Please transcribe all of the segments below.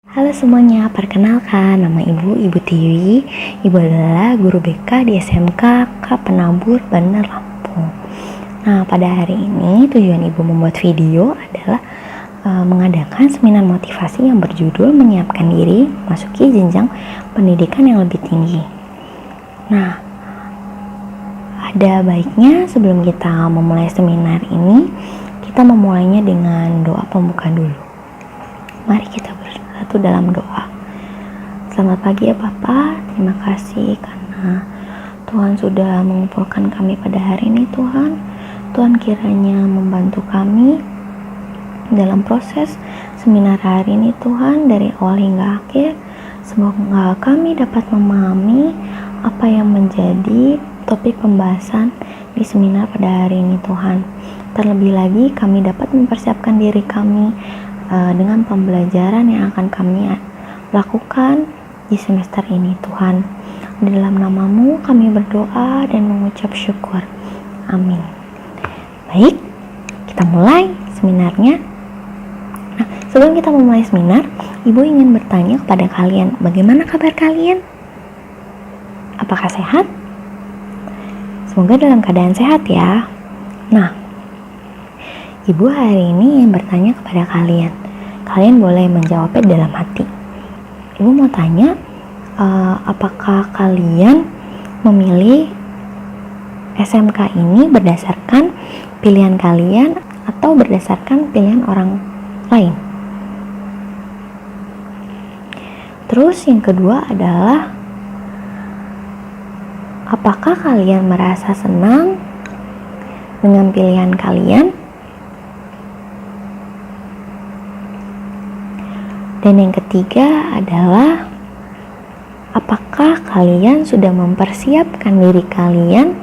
Halo semuanya, perkenalkan nama Ibu Tiwi. Ibu adalah guru BK di SMK Penabur Bandar Lampung. Nah, pada hari ini tujuan Ibu membuat video adalah mengadakan seminar motivasi yang berjudul menyiapkan diri masuki jenjang pendidikan yang lebih tinggi. Nah, ada baiknya sebelum kita memulai seminar ini, kita memulainya dengan doa pembuka dulu. Mari kita bersatu dalam doa. Selamat pagi ya Bapak, terima kasih karena Tuhan sudah mengumpulkan kami pada hari ini Tuhan. Tuhan kiranya membantu kami dalam proses seminar hari ini Tuhan, dari awal hingga akhir. Semoga kami dapat memahami apa yang menjadi topik pembahasan di seminar pada hari ini Tuhan. Terlebih lagi kami dapat mempersiapkan diri kami dengan pembelajaran yang akan kami lakukan di semester ini Tuhan. Di dalam nama-Mu kami berdoa dan mengucap syukur. Amin. Baik, kita mulai seminarnya. Nah, sebelum kita memulai seminar, Ibu ingin bertanya kepada kalian, bagaimana kabar kalian? Apakah sehat? Semoga dalam keadaan sehat ya. Nah, Ibu hari ini yang bertanya kepada kalian. Kalian boleh menjawabnya dalam hati. Ibu mau tanya, apakah kalian memilih SMK ini berdasarkan pilihan kalian atau berdasarkan pilihan orang lain? Terus yang kedua adalah, apakah kalian merasa senang dengan pilihan kalian? Dan yang ketiga adalah, apakah kalian sudah mempersiapkan diri kalian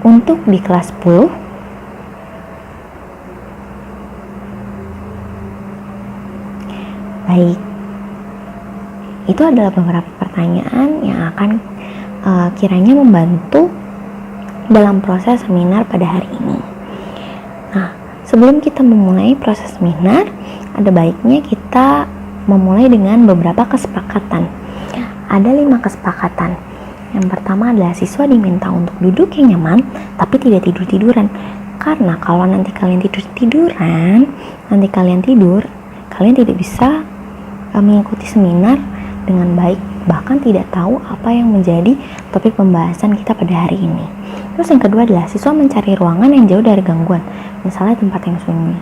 untuk di kelas 10? Baik, itu adalah beberapa pertanyaan yang akan kiranya membantu dalam proses seminar pada hari ini. Nah, sebelum kita memulai proses seminar, ada baiknya kita memulai dengan beberapa kesepakatan. Ada 5 kesepakatan. Yang pertama adalah siswa diminta untuk duduk yang nyaman, tapi tidak tidur-tiduran. Karena kalau nanti kalian tidur-tiduran, kalian tidak bisa mengikuti seminar dengan baik, bahkan tidak tahu apa yang menjadi topik pembahasan kita pada hari ini. Terus yang kedua adalah siswa mencari ruangan yang jauh dari gangguan, misalnya tempat yang sunyi.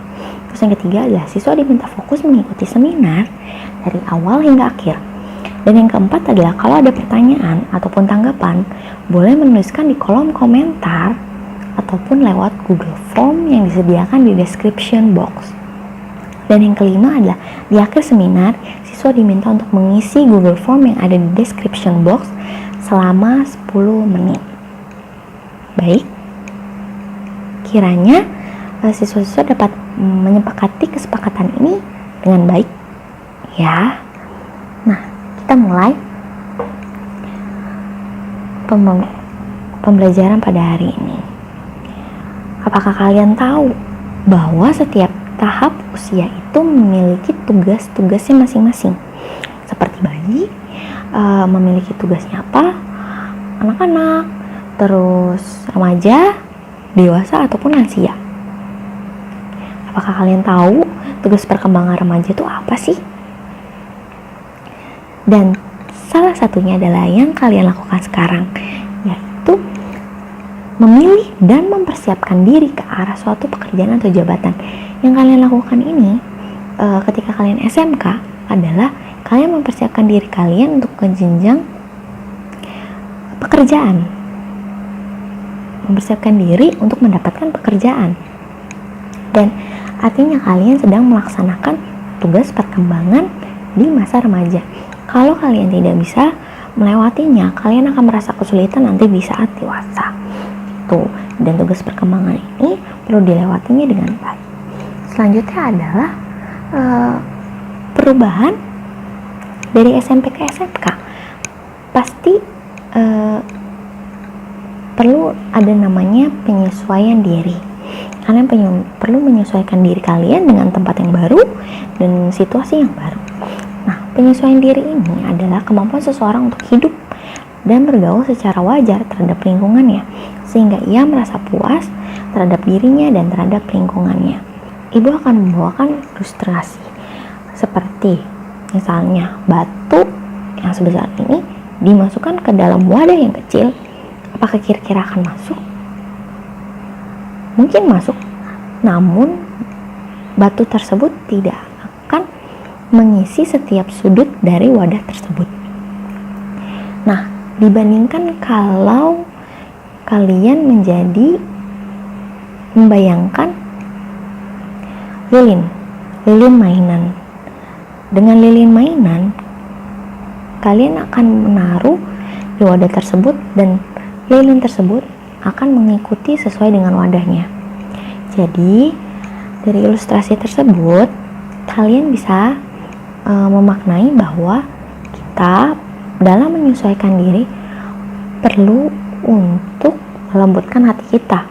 Terus yang ketiga adalah siswa diminta fokus mengikuti seminar dari awal hingga akhir. Dan yang keempat adalah kalau ada pertanyaan ataupun tanggapan, boleh menuliskan di kolom komentar ataupun lewat Google Form yang disediakan di description box. Dan yang kelima adalah di akhir seminar, siswa diminta untuk mengisi Google Form yang ada di description box selama 10 menit. Baik, kiranya siswa-siswa dapat menyepakati kesepakatan ini dengan baik ya. Nah, kita mulai pembelajaran pada hari ini. Apakah kalian tahu bahwa setiap tahap usia itu memiliki tugas-tugasnya masing-masing? Seperti bayi memiliki tugasnya apa, anak-anak, terus remaja, dewasa ataupun lansia. Apakah kalian tahu tugas perkembangan remaja itu apa sih? Dan salah satunya adalah yang kalian lakukan sekarang, yaitu memilih dan mempersiapkan diri ke arah suatu pekerjaan atau jabatan. Yang kalian lakukan ini ketika kalian SMK adalah kalian mempersiapkan diri kalian untuk ke jenjang pekerjaan. Mempersiapkan diri untuk mendapatkan pekerjaan. Dan artinya kalian sedang melaksanakan tugas perkembangan di masa remaja. Kalau kalian tidak bisa melewatinya, kalian akan merasa kesulitan nanti di saat dewasa. Dan tugas perkembangan ini perlu dilewatinya dengan baik. Selanjutnya adalah perubahan dari SMP ke SMK. Pasti perlu ada namanya penyesuaian diri. Kalian perlu menyesuaikan diri kalian dengan tempat yang baru dan situasi yang baru. Penyesuaian diri ini adalah kemampuan seseorang untuk hidup dan bergaul secara wajar terhadap lingkungannya, sehingga ia merasa puas terhadap dirinya dan terhadap lingkungannya. Ibu akan membawakan ilustrasi seperti misalnya batu yang sebesar ini dimasukkan ke dalam wadah yang kecil. Apakah kira-kira akan masuk? Mungkin masuk, namun batu tersebut tidak akan mengisi setiap sudut dari wadah tersebut. Nah, dibandingkan kalau kalian membayangkan lilin mainan. Dengan lilin mainan, kalian akan menaruh di wadah tersebut dan lilin tersebut akan mengikuti sesuai dengan wadahnya. Jadi, dari ilustrasi tersebut, kalian bisa memaknai bahwa kita dalam menyesuaikan diri perlu untuk melembutkan hati kita,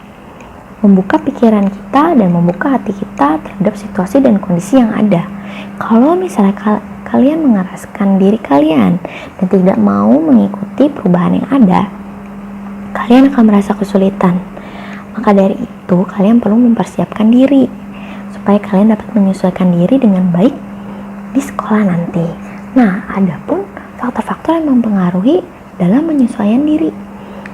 membuka pikiran kita dan membuka hati kita terhadap situasi dan kondisi yang ada. Kalau misalnya kalian mengeraskan diri kalian dan tidak mau mengikuti perubahan yang ada, kalian akan merasa kesulitan. Maka dari itu, kalian perlu mempersiapkan diri supaya kalian dapat menyesuaikan diri dengan baik di sekolah nanti. Nah, adapun faktor-faktor yang mempengaruhi dalam menyesuaikan diri.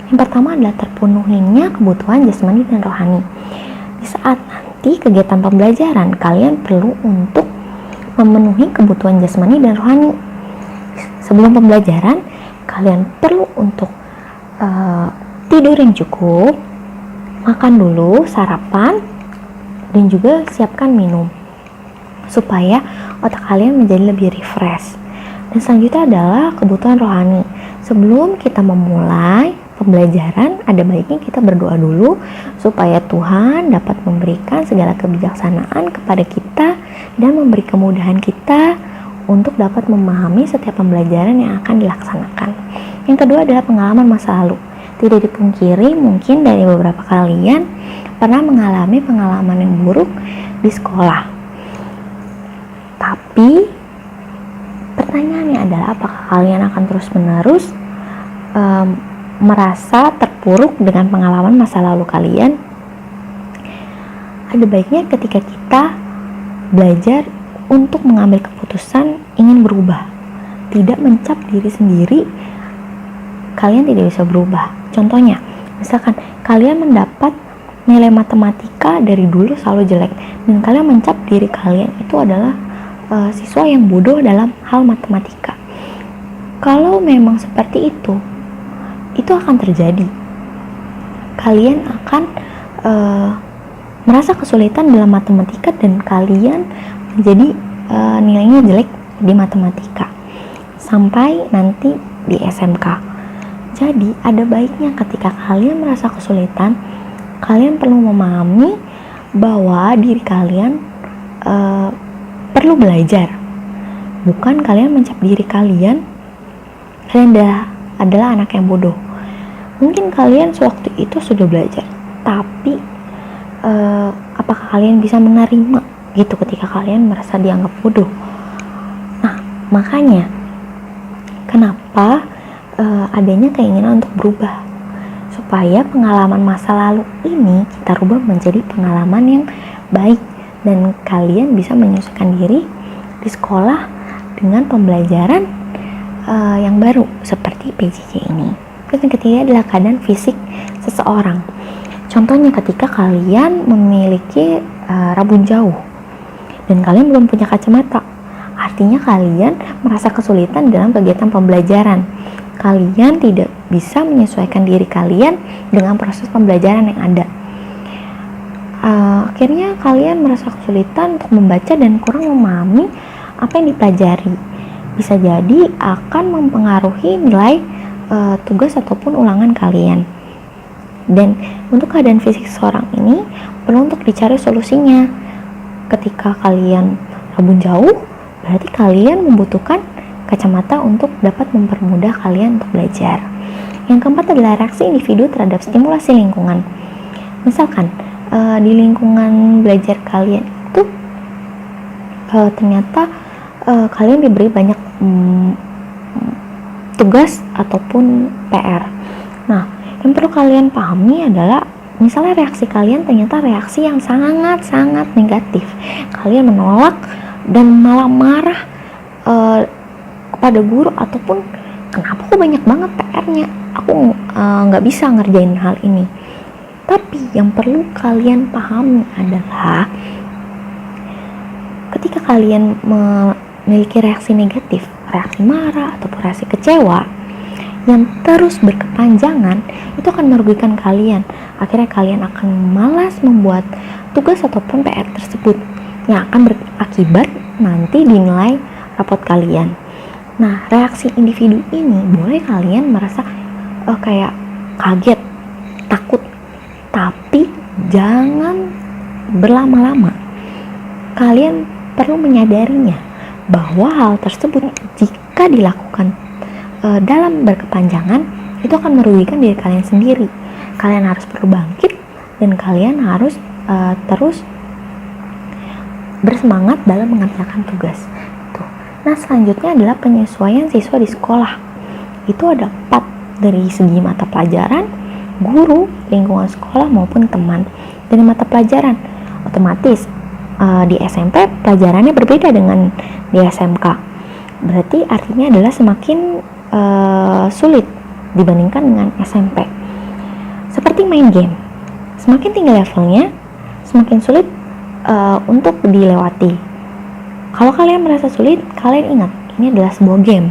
Yang pertama adalah terpenuhinya kebutuhan jasmani dan rohani. Di saat nanti kegiatan pembelajaran, kalian perlu untuk memenuhi kebutuhan jasmani dan rohani. Sebelum pembelajaran, kalian perlu untuk tidur yang cukup, makan dulu, sarapan, dan juga siapkan minum supaya otak kalian menjadi lebih refresh. Dan selanjutnya adalah kebutuhan rohani. Sebelum kita memulai pembelajaran, ada baiknya kita berdoa dulu supaya Tuhan dapat memberikan segala kebijaksanaan kepada kita dan memberi kemudahan kita untuk dapat memahami setiap pembelajaran yang akan dilaksanakan. Yang kedua adalah pengalaman masa lalu. Tidak dipungkiri, mungkin dari beberapa kalian pernah mengalami pengalaman yang buruk di sekolah. Tapi pertanyaannya adalah apakah kalian akan terus-menerus merasa terpuruk dengan pengalaman masa lalu kalian? Ada baiknya ketika kita belajar untuk mengambil keputusan ingin berubah, tidak mencap diri sendiri kalian tidak bisa berubah. Contohnya, misalkan kalian mendapat nilai matematika dari dulu selalu jelek dan kalian mencap diri kalian itu adalah siswa yang bodoh dalam hal matematika. Kalau memang seperti itu akan terjadi. Kalian akan merasa kesulitan dalam matematika dan kalian menjadi nilainya jelek di matematika sampai nanti di SMK. Jadi ada baiknya ketika kalian merasa kesulitan, kalian perlu memahami bahwa diri kalian perlu belajar. Bukan kalian mencap diri kalian adalah anak yang bodoh. Mungkin kalian sewaktu itu sudah belajar, tapi apakah kalian bisa menerima gitu ketika kalian merasa dianggap bodoh? Nah, makanya kenapa adanya keinginan untuk berubah, supaya pengalaman masa lalu ini kita rubah menjadi pengalaman yang baik dan kalian bisa menyesuaikan diri di sekolah dengan pembelajaran yang baru seperti PJJ ini. Terus yang ketiga adalah keadaan fisik seseorang. Contohnya ketika kalian memiliki rabun jauh dan kalian belum punya kacamata, artinya kalian merasa kesulitan dalam kegiatan pembelajaran. Kalian tidak bisa menyesuaikan diri kalian dengan proses pembelajaran yang ada. Akhirnya kalian merasa kesulitan untuk membaca dan kurang memahami apa yang dipelajari. Bisa jadi akan mempengaruhi nilai tugas ataupun ulangan kalian. Dan untuk keadaan fisik seseorang ini perlu untuk dicari solusinya. Ketika kalian rabun jauh, berarti kalian membutuhkan kacamata untuk dapat mempermudah kalian untuk belajar. Yang keempat adalah reaksi individu terhadap stimulasi lingkungan. Misalkan di lingkungan belajar kalian itu ternyata kalian diberi banyak tugas ataupun PR. Nah, yang perlu kalian pahami adalah misalnya reaksi kalian ternyata reaksi yang sangat-sangat negatif. Kalian menolak dan malah marah kepada guru, ataupun kenapa kok banyak banget PR-nya, aku nggak bisa ngerjain hal ini. Tapi yang perlu kalian pahami adalah ketika kalian memiliki reaksi negatif, reaksi marah ataupun reaksi kecewa yang terus berkepanjangan, itu akan merugikan kalian. Akhirnya kalian akan malas membuat tugas ataupun PR tersebut, yang akan berakibat nanti di nilai rapot kalian. Nah, reaksi individu ini boleh kalian merasa kayak kaget, takut, tapi jangan berlama-lama. Kalian perlu menyadarinya bahwa hal tersebut jika dilakukan dalam berkepanjangan, itu akan merugikan diri kalian sendiri. Kalian harus perlu bangkit dan kalian harus terus bersemangat dalam mengerjakan tugas. Tuh. Nah, selanjutnya adalah penyesuaian siswa di sekolah. Itu ada 4, dari segi mata pelajaran, guru, lingkungan sekolah maupun teman. Dari mata pelajaran, otomatis di SMP pelajarannya berbeda dengan di SMK. Berarti artinya adalah semakin sulit dibandingkan dengan SMP. Seperti main game, semakin tinggi levelnya, semakin sulit untuk dilewati. Kalau kalian merasa sulit, kalian ingat ini adalah sebuah game,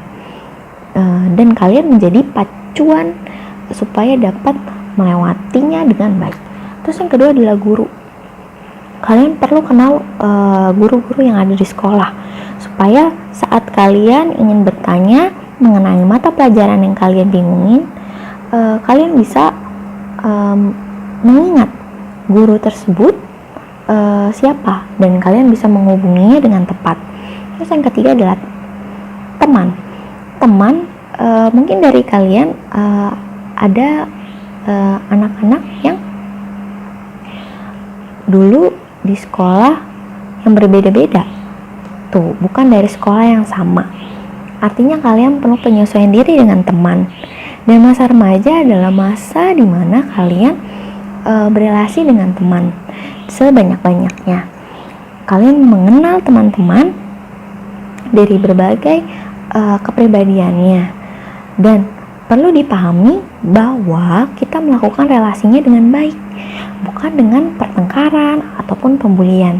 dan kalian menjadi pacuan supaya dapat melewatinya dengan baik. Terus yang kedua adalah guru. Kalian perlu kenal guru-guru yang ada di sekolah, supaya saat kalian ingin bertanya mengenai mata pelajaran yang kalian bingungin, kalian bisa mengingat guru tersebut siapa, dan kalian bisa menghubunginya dengan tepat. Terus yang ketiga adalah teman. Mungkin dari kalian ada anak-anak yang dulu di sekolah yang berbeda-beda, tuh bukan dari sekolah yang sama. Artinya kalian perlu penyesuaian diri dengan teman. Dan masa remaja adalah masa dimana kalian berelasi dengan teman sebanyak-banyaknya. Kalian mengenal teman-teman dari berbagai kepribadiannya, dan perlu dipahami bahwa kita melakukan relasinya dengan baik, bukan dengan pertengkaran ataupun pembulian.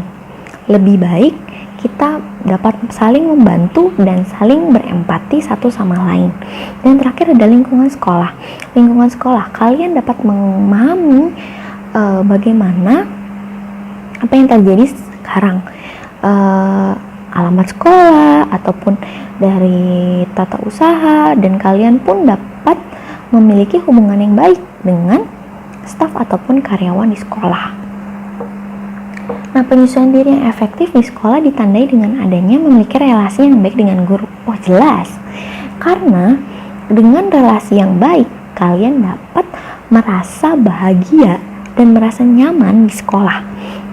Lebih baik kita dapat saling membantu dan saling berempati satu sama lain. Dan terakhir ada lingkungan sekolah. Lingkungan sekolah, kalian dapat memahami bagaimana apa yang terjadi sekarang, alamat sekolah ataupun dari tata usaha, dan kalian pun dapat memiliki hubungan yang baik dengan staf ataupun karyawan di sekolah. Nah, penyesuaian diri yang efektif di sekolah ditandai dengan adanya memiliki relasi yang baik dengan guru. Oh, jelas. Karena dengan relasi yang baik, kalian dapat merasa bahagia dan merasa nyaman di sekolah,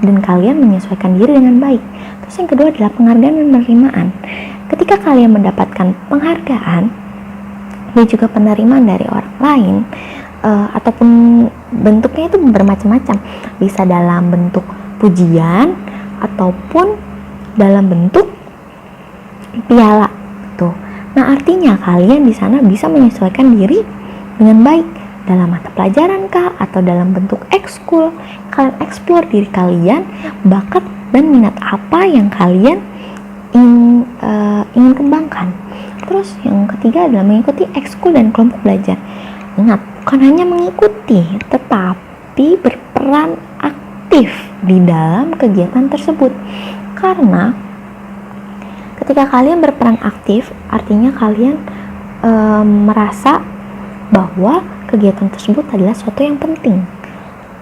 dan kalian menyesuaikan diri dengan baik. Terus yang kedua adalah penghargaan dan penerimaan. Ketika kalian mendapatkan penghargaan dan juga penerimaan dari orang lain, ataupun bentuknya itu bermacam-macam, bisa dalam bentuk pujian ataupun dalam bentuk piala tuh. Nah, artinya kalian di sana bisa menyesuaikan diri dengan baik dalam mata pelajaran kah, atau dalam bentuk ekskul. Kalian eksplor diri kalian, bakat dan minat apa yang kalian ingin kembangkan. Terus yang ketiga adalah mengikuti ekskul dan kelompok belajar. Ingat, bukan hanya mengikuti, tetapi berperan aktif di dalam kegiatan tersebut. Karena ketika kalian berperan aktif, artinya kalian merasa bahwa kegiatan tersebut adalah sesuatu yang penting.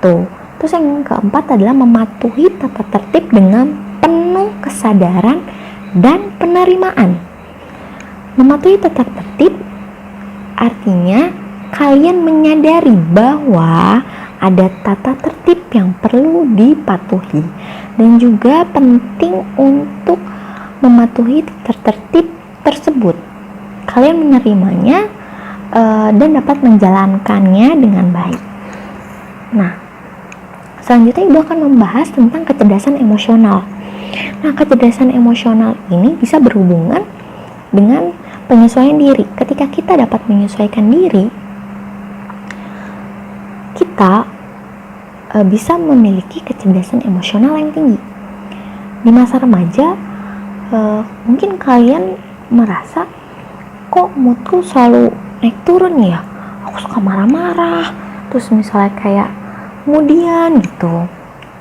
Tuh. Terus yang keempat adalah mematuhi tata tertib dengan penuh kesadaran dan penerimaan. Mematuhi tata tertib artinya kalian menyadari bahwa ada tata tertib yang perlu dipatuhi, dan juga penting untuk mematuhi tertib tersebut. Kalian menerimanya dan dapat menjalankannya dengan baik. Nah, selanjutnya Ibu akan membahas tentang kecerdasan emosional. Nah, kecerdasan emosional ini bisa berhubungan dengan penyesuaian diri. Ketika kita dapat menyesuaikan diri, kita bisa memiliki kecerdasan emosional yang tinggi. Di masa remaja, mungkin kalian merasa, kok moodku selalu naik turun ya? Aku suka marah-marah, terus misalnya kayak kemudian gitu.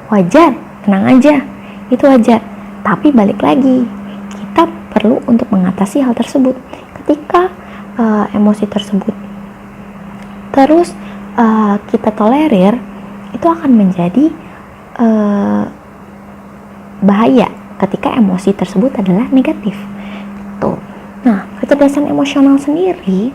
Wajar, tenang aja, itu wajar. Tapi balik lagi, kita perlu untuk mengatasi hal tersebut. Ketika emosi tersebut terus kita tolerir, itu akan menjadi bahaya ketika emosi tersebut adalah negatif. Tuh. Nah, kecerdasan emosional sendiri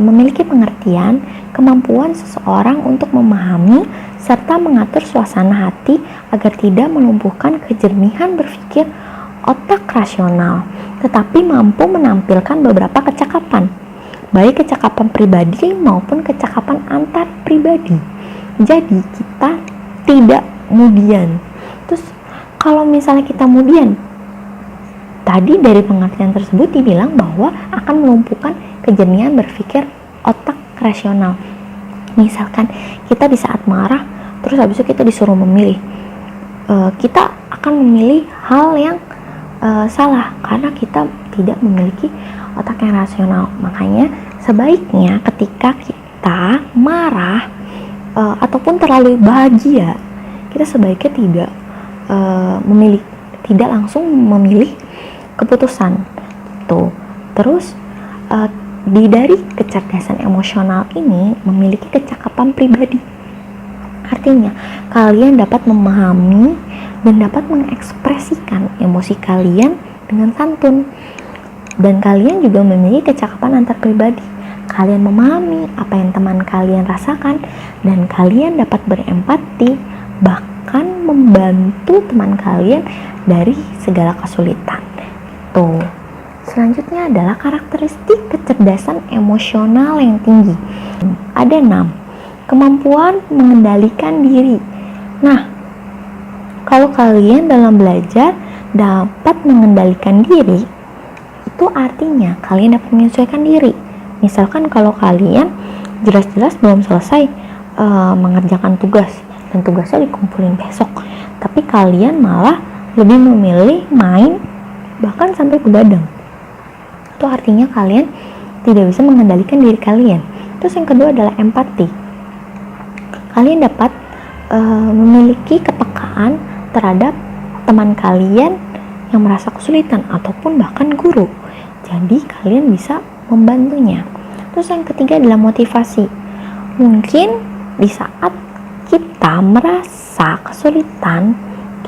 memiliki pengertian kemampuan seseorang untuk memahami serta mengatur suasana hati agar tidak melumpuhkan kejernihan berpikir otak rasional, tetapi mampu menampilkan beberapa kecakapan, baik kecakapan pribadi maupun kecakapan antar pribadi. Jadi kita tidak kemudian. Terus kalau misalnya kita kemudian, tadi dari pengertian tersebut dibilang bahwa akan melumpuhkan kejernihan berpikir otak rasional. Misalkan kita di saat marah, terus habis itu kita disuruh memilih, kita akan memilih hal yang salah karena kita tidak memiliki otak yang rasional. Makanya sebaiknya ketika kita marah ataupun terlalu bahagia, kita sebaiknya tidak langsung memilih keputusan itu. Terus dari kecerdasan emosional ini memiliki kecakapan pribadi. Artinya kalian dapat memahami dan dapat mengekspresikan emosi kalian dengan santun. Dan kalian juga memiliki kecakapan antar pribadi. Kalian memahami apa yang teman kalian rasakan dan kalian dapat berempati, bahkan membantu teman kalian dari segala kesulitan. Tuh. Selanjutnya adalah karakteristik kecerdasan emosional yang tinggi. Ada 6. Kemampuan mengendalikan diri. Nah, kalau kalian dalam belajar dapat mengendalikan diri, itu artinya kalian dapat menyesuaikan diri. Misalkan kalau kalian jelas-jelas belum selesai mengerjakan tugas dan tugasnya dikumpulin besok, tapi kalian malah lebih memilih main bahkan sampai begadang, itu artinya kalian tidak bisa mengendalikan diri kalian. Terus yang kedua adalah empati. Kalian dapat memiliki kepekaan terhadap teman kalian yang merasa kesulitan ataupun bahkan guru. Jadi kalian bisa membantunya. Terus yang ketiga adalah motivasi. Mungkin di saat kita merasa kesulitan,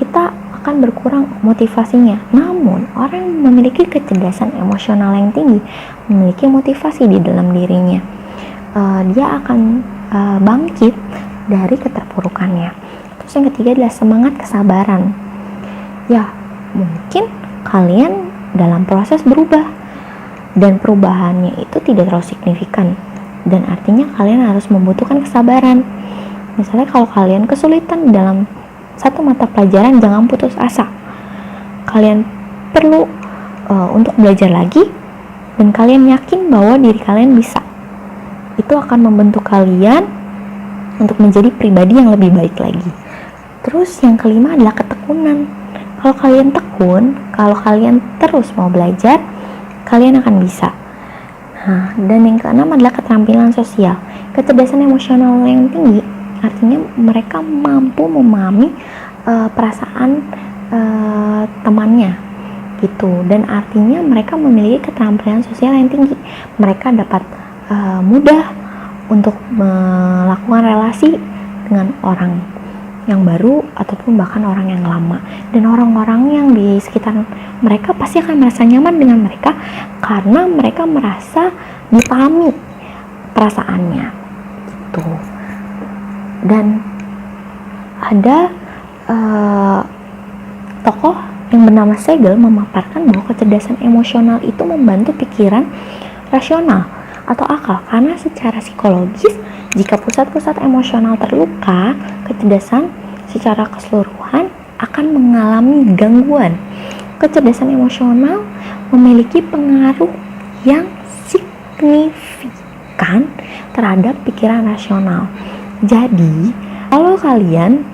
kita akan berkurang motivasinya. Namun orang yang memiliki kecerdasan emosional yang tinggi memiliki motivasi di dalam dirinya. Dia akan bangkit dari keterpurukannya. Terus yang ketiga adalah semangat kesabaran. Ya, mungkin kalian dalam proses berubah dan perubahannya itu tidak terlalu signifikan, dan artinya kalian harus membutuhkan kesabaran. Misalnya kalau kalian kesulitan dalam satu mata pelajaran, jangan putus asa. Kalian perlu untuk belajar lagi dan kalian yakin bahwa diri kalian bisa. Itu akan membentuk kalian untuk menjadi pribadi yang lebih baik lagi. Terus yang kelima adalah ketekunan. Kalau kalian tekun, kalau kalian terus mau belajar, kalian akan bisa. Nah, dan yang keenam adalah keterampilan sosial. Kecerdasan emosional yang tinggi artinya mereka mampu memahami perasaan temannya gitu, dan artinya mereka memiliki keterampilan sosial yang tinggi. Mereka dapat mudah untuk melakukan relasi dengan orang yang baru ataupun bahkan orang yang lama, dan orang-orang yang di sekitar mereka pasti akan merasa nyaman dengan mereka karena mereka merasa dipahami perasaannya gitu. Dan ada tokoh yang bernama Siegel memaparkan bahwa kecerdasan emosional itu membantu pikiran rasional atau akal, karena secara psikologis jika pusat-pusat emosional terluka, kecerdasan secara keseluruhan akan mengalami gangguan. Kecerdasan emosional memiliki pengaruh yang signifikan terhadap pikiran rasional. Jadi, kalau kalian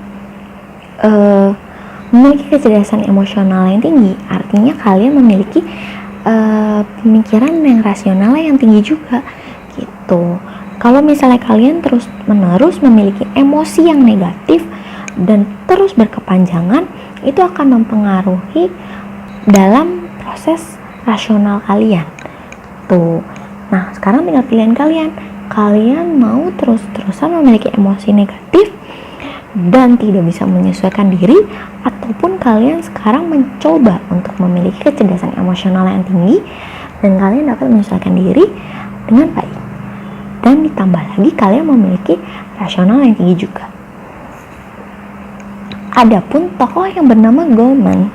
memiliki kecerdasan emosional yang tinggi, artinya kalian memiliki pemikiran yang rasional yang tinggi juga gitu. Kalau misalnya kalian terus menerus memiliki emosi yang negatif dan terus berkepanjangan, itu akan mempengaruhi dalam proses rasional kalian tuh. Nah, sekarang tinggal pilihan kalian mau terus-terusan memiliki emosi negatif dan tidak bisa menyesuaikan diri, ataupun kalian sekarang mencoba untuk memiliki kecerdasan emosional yang tinggi dan kalian dapat menyesuaikan diri dengan baik, dan ditambah lagi kalian memiliki rasional yang tinggi juga. Adapun tokoh yang bernama Goleman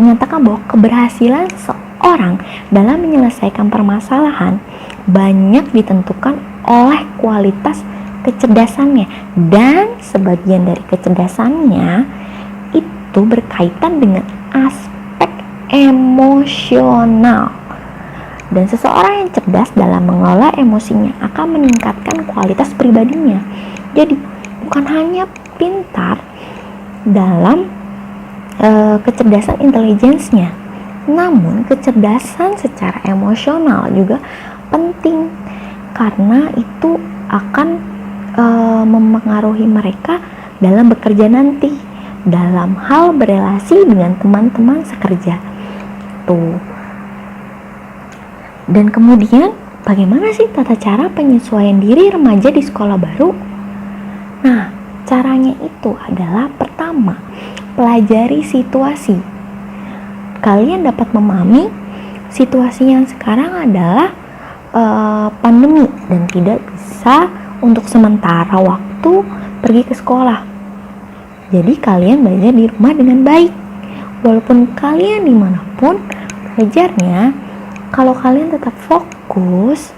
menyatakan bahwa keberhasilan seseorang dalam menyelesaikan permasalahan banyak ditentukan oleh kualitas kecerdasannya, dan sebagian dari kecerdasannya itu berkaitan dengan aspek emosional. Dan seseorang yang cerdas dalam mengelola emosinya akan meningkatkan kualitas pribadinya. Jadi bukan hanya pintar dalam kecerdasan intelijensinya, namun kecerdasan secara emosional juga penting, karena itu akan mempengaruhi mereka dalam bekerja nanti, dalam hal berelasi dengan teman-teman sekerja tuh. Dan kemudian bagaimana sih tata cara penyesuaian diri remaja di sekolah baru? Nah, caranya itu adalah pertama, pelajari situasi. Kalian dapat memahami situasi yang sekarang adalah pandemi dan tidak bisa untuk sementara waktu pergi ke sekolah. Jadi kalian belajar di rumah dengan baik. Walaupun kalian dimanapun belajarnya, kalau kalian tetap fokus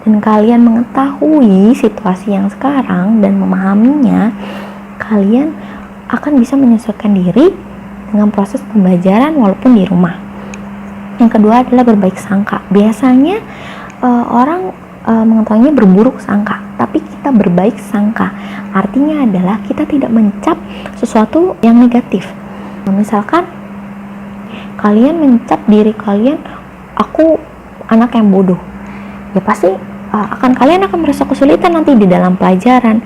dan kalian mengetahui situasi yang sekarang dan memahaminya, kalian akan bisa menyesuaikan diri dengan proses pembelajaran walaupun di rumah. Yang kedua adalah berbaik sangka. Biasanya orang mengetahuinya berburuk sangka, tapi kita berbaik sangka. Artinya adalah kita tidak mencap sesuatu yang negatif. Misalkan kalian mencap diri kalian, aku anak yang bodoh, ya pasti kalian akan merasa kesulitan nanti di dalam pelajaran.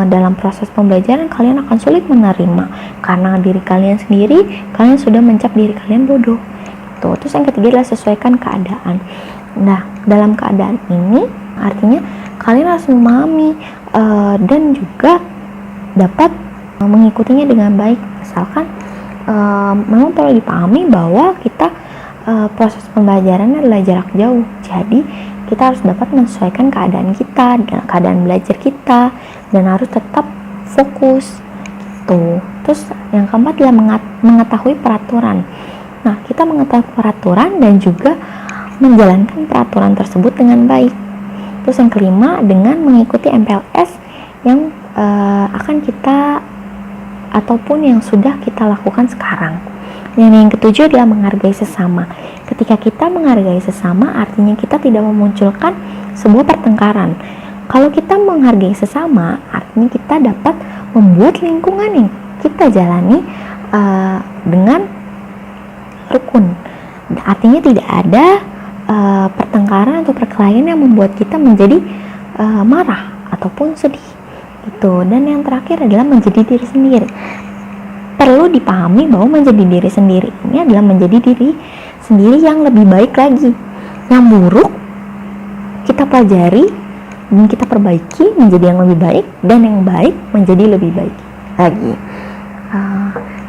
Dalam proses pembelajaran kalian akan sulit menerima karena diri kalian sendiri, kalian sudah mencap diri kalian bodoh. Terus yang ketiga adalah sesuaikan keadaan. Nah, dalam keadaan ini artinya kalian harus memahami dan juga dapat mengikutinya dengan baik. Misalkan memang perlu dipahami bahwa kita proses pembelajaran adalah jarak jauh, jadi kita harus dapat menyesuaikan keadaan kita dan keadaan belajar kita, dan harus tetap fokus gitu. Terus yang keempat adalah mengetahui peraturan. Nah, kita mengetahui peraturan dan juga menjalankan peraturan tersebut dengan baik. Terus yang kelima, dengan mengikuti MPLS yang akan kita ataupun yang sudah kita lakukan sekarang. Dan yang ketujuh adalah menghargai sesama. Ketika kita menghargai sesama, artinya kita tidak memunculkan sebuah pertengkaran. Kalau kita menghargai sesama, artinya kita dapat membuat lingkungan yang kita jalani dengan rukun. Artinya tidak ada pertengkaran atau perkelahian yang membuat kita menjadi marah ataupun sedih gitu. Dan yang terakhir adalah menjadi diri sendiri. Perlu dipahami bahwa menjadi diri sendiri ini adalah menjadi diri sendiri yang lebih baik lagi. Yang buruk kita pelajari dan kita perbaiki menjadi yang lebih baik, dan yang baik menjadi lebih baik lagi.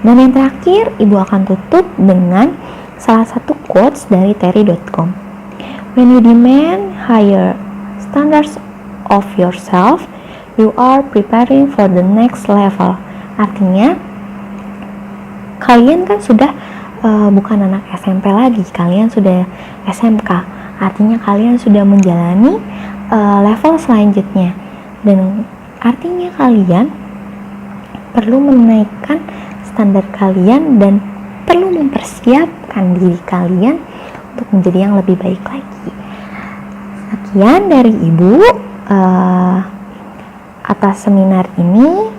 Dan yang terakhir, ibu akan tutup dengan salah satu quotes dari Terry.com. When you demand higher standards of yourself, you are preparing for the next level. Artinya, kalian kan sudah bukan anak SMP lagi, kalian sudah SMK. Artinya kalian sudah menjalani level selanjutnya, dan artinya kalian perlu menaikkan standar kalian dan perlu mempersiapkan diri kalian untuk menjadi yang lebih baik lagi. Sekian dari Ibu atas seminar ini.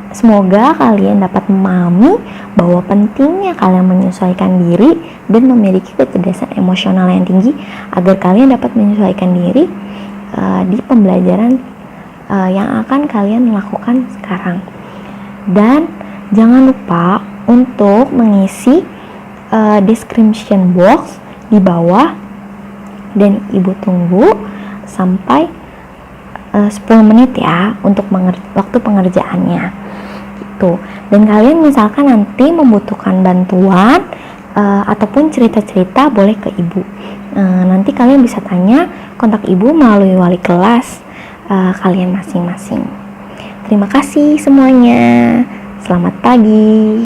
Semoga kalian dapat memahami bahwa pentingnya kalian menyesuaikan diri dan memiliki kecerdasan emosional yang tinggi agar kalian dapat menyesuaikan diri di pembelajaran yang akan kalian lakukan sekarang. Dan jangan lupa untuk mengisi description box di bawah, dan Ibu tunggu sampai 10 menit ya untuk waktu pengerjaannya gitu. Dan kalian misalkan nanti membutuhkan bantuan ataupun cerita-cerita, boleh ke Ibu. Nanti kalian bisa tanya kontak Ibu melalui wali kelas kalian masing-masing. Terima kasih semuanya. Selamat pagi.